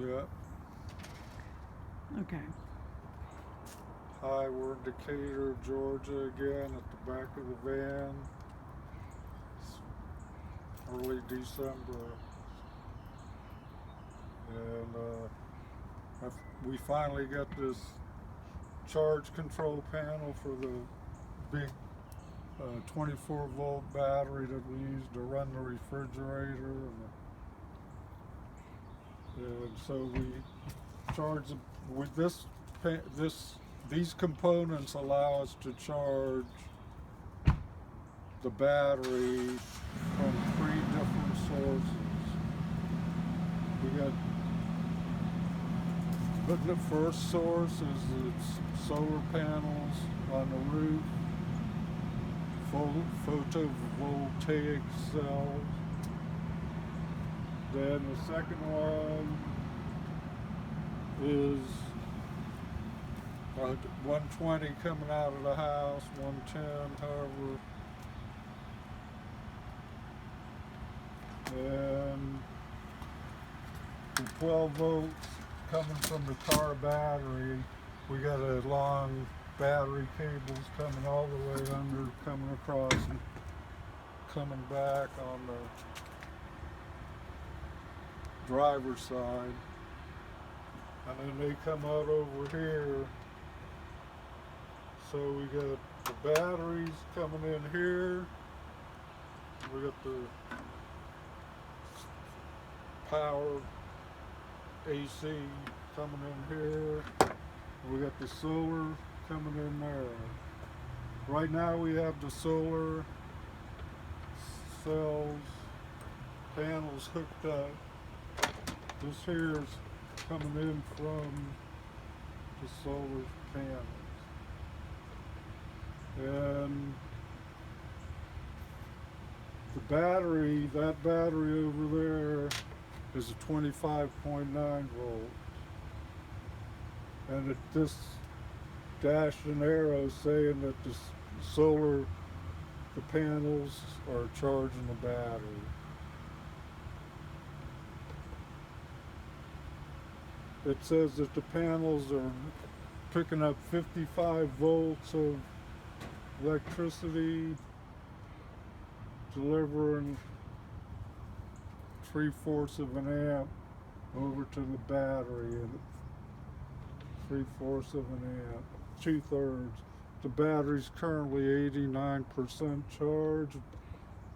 Yeah. Okay. Hi, we're in Decatur, Georgia again at the back of the van. It's early December. And we finally got this charge control panel for the big 24 volt battery that we use to run the refrigerator. And so we charge with these components allow us to charge the battery from 3 different sources. We got the first source is the solar panels on the roof, photovoltaic cells. Then the second one is 120 coming out of the house, 110, however. And the 12 volts coming from the car battery. We got a long battery cables coming all the way under, coming across and coming back on the driver's side. And then they come out over here. So we got the batteries coming in here. We got the power AC coming in here. We got the solar coming in there. Right now we have the solar cells, panels hooked up. This here is coming in from the solar panels. And the battery, that battery over there is a 25.9 volt. And it just dashed an arrow saying that the solar, the panels are charging the battery. It says that the panels are picking up 55 volts of electricity, delivering 3/4 of an amp over to the battery, and 3/4 of an amp, 2/3. The battery's currently 89% charged,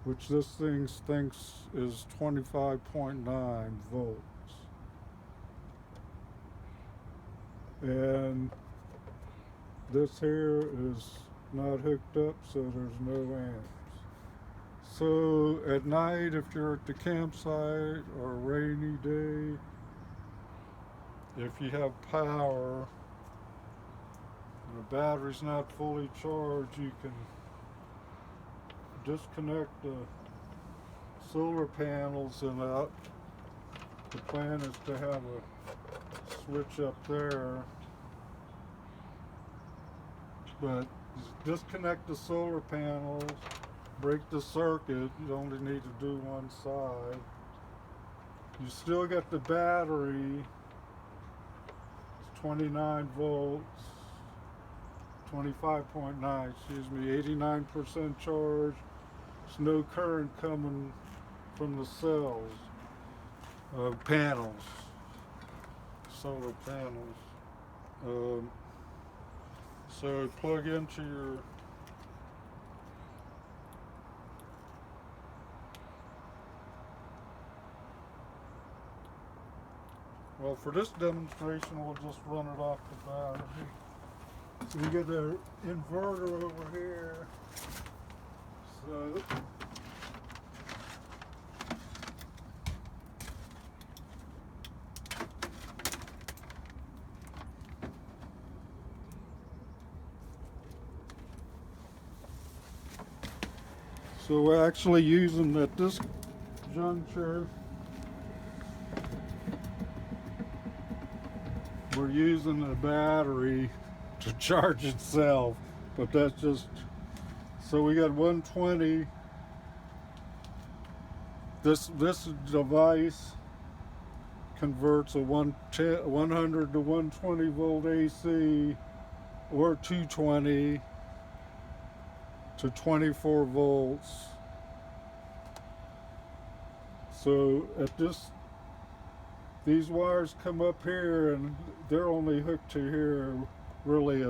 which this thing thinks is 25.9 volts. And this here is not hooked up, so there's no amps. So at night, if you're at the campsite or a rainy day, if you have power and the battery's not fully charged, you can disconnect the solar panels, and the plan is to have a switch up there. But disconnect the solar panels, break the circuit. You only need to do one side. You still got the battery. It's 29 volts, 25.9, excuse me, 89% charged. There's no current coming from the cells, panels, solar panels. So plug into your well, for this demonstration, we'll just run it off the battery. So we got the inverter over here. So we're actually using at this juncture, we're using the battery to charge itself, but that's just, so we got 120. This device converts a 100 to 120 volt AC or 220 to 24 volts. So at these wires come up here and they're only hooked to here really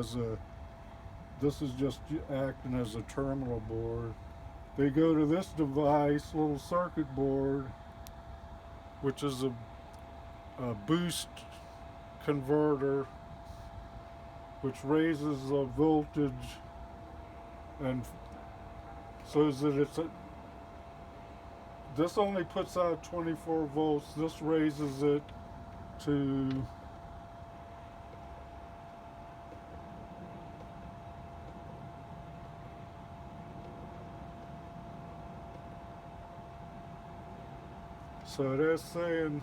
this is just acting as a terminal board. They go to this device, little circuit board, which is a boost converter, which raises the voltage and so that this only puts out 24 volts. This raises it to so they're saying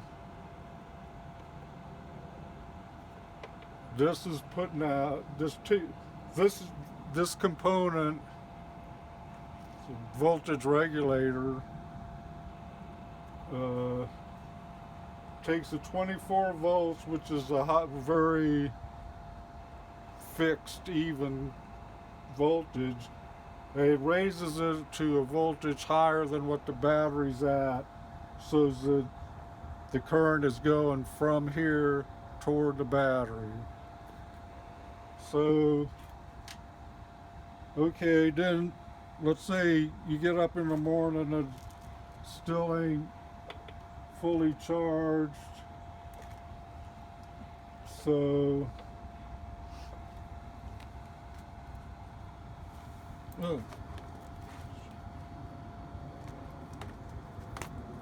this is putting out this component, voltage regulator, takes a 24 volts, which is a very fixed, even voltage. It raises it to a voltage higher than what the battery's at, so that the current is going from here toward the battery. So, okay, then let's say you get up in the morning and it still ain't fully charged. So,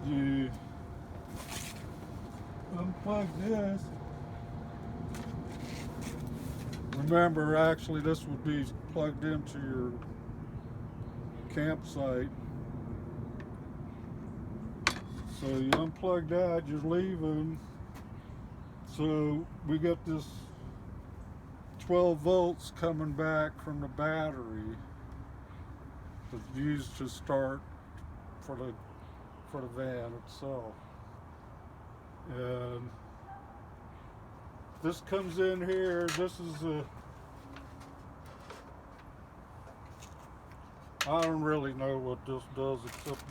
you unplug this. Remember, actually, this would be plugged into your campsite. So you unplug that, you're leaving. So we got this 12 volts coming back from the battery that's used to start for the van itself. And this comes in here. This is I don't really know what this does except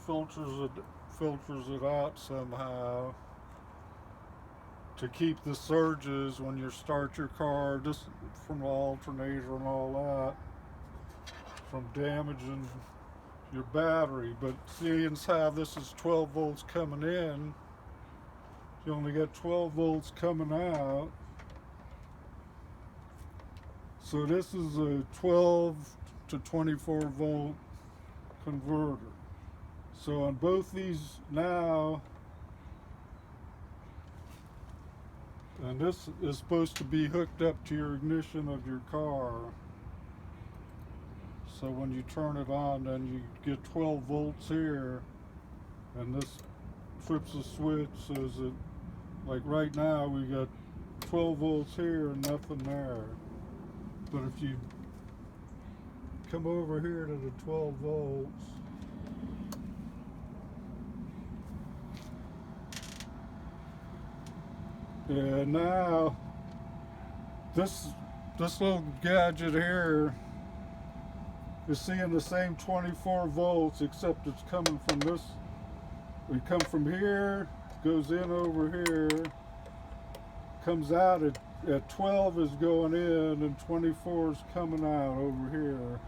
filters it out somehow to keep the surges when you start your car, just from the alternator and all that, from damaging your battery. But seeing how this is 12 volts coming in, you only got 12 volts coming out. So this is a 12 to 24 volt converter. So on both these now, and this is supposed to be hooked up to your ignition of your car. So when you turn it on, then you get 12 volts here, and this flips a switch so that, like right now, we got 12 volts here and nothing there. But if you come over here to the 12 volts, and now this little gadget here is seeing the same 24 volts, except it's coming from this. We come from here, goes in over here, comes out at 12 is going in, and 24 is coming out over here.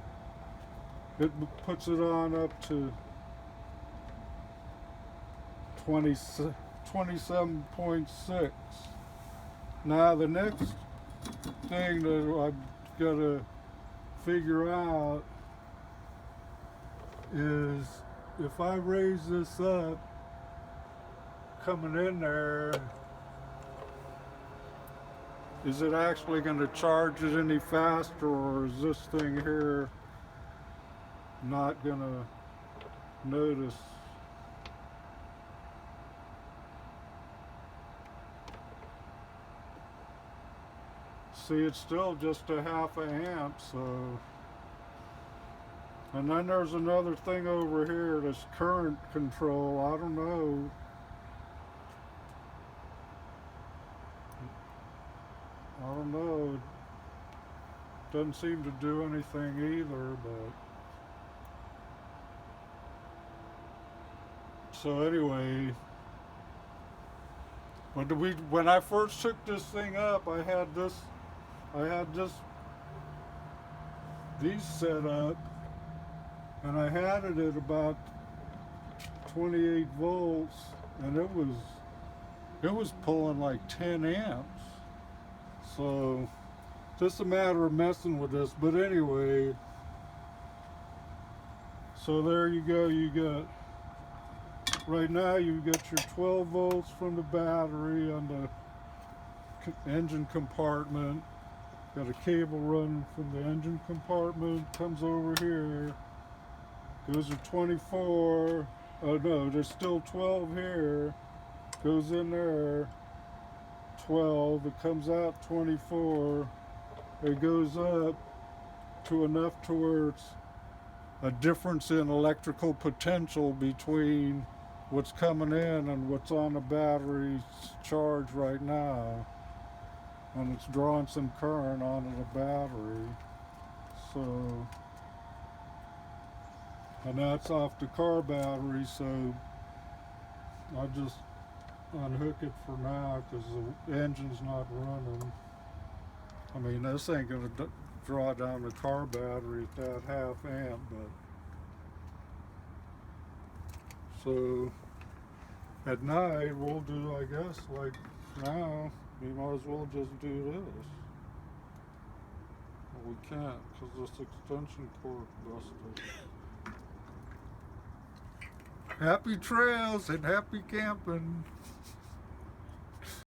It puts it on up to 27.6. Now the next thing that I've got to figure out is if I raise this up, coming in there, is it actually going to charge it any faster, or is this thing here not going to notice? See, it's still just a half a amp, so. And then there's another thing over here, this current control. I don't know don't know. It doesn't seem to do anything either, but. So anyway, when I first took this thing up, I had these set up, and I had it at about 28 volts, and it was pulling like 10 amps. So just a matter of messing with this. But anyway, so there you go. You got right now you got your 12 volts from the battery on the engine compartment. Got a cable running from the engine compartment, comes over here, goes to 24. Oh no, there's still 12 here. Goes in there, 12. It comes out 24. It goes up to enough to where it's a difference in electrical potential between what's coming in and what's on the battery's charge right now. And it's drawing some current onto the battery. So, and that's off the car battery, so I'll just unhook it for now because the engine's not running. I mean, this ain't gonna draw down the car battery at that half amp, but so at night we'll do, I guess, like now, we might as well just do this. Well, we can't because this extension cord busted. Happy trails and happy camping.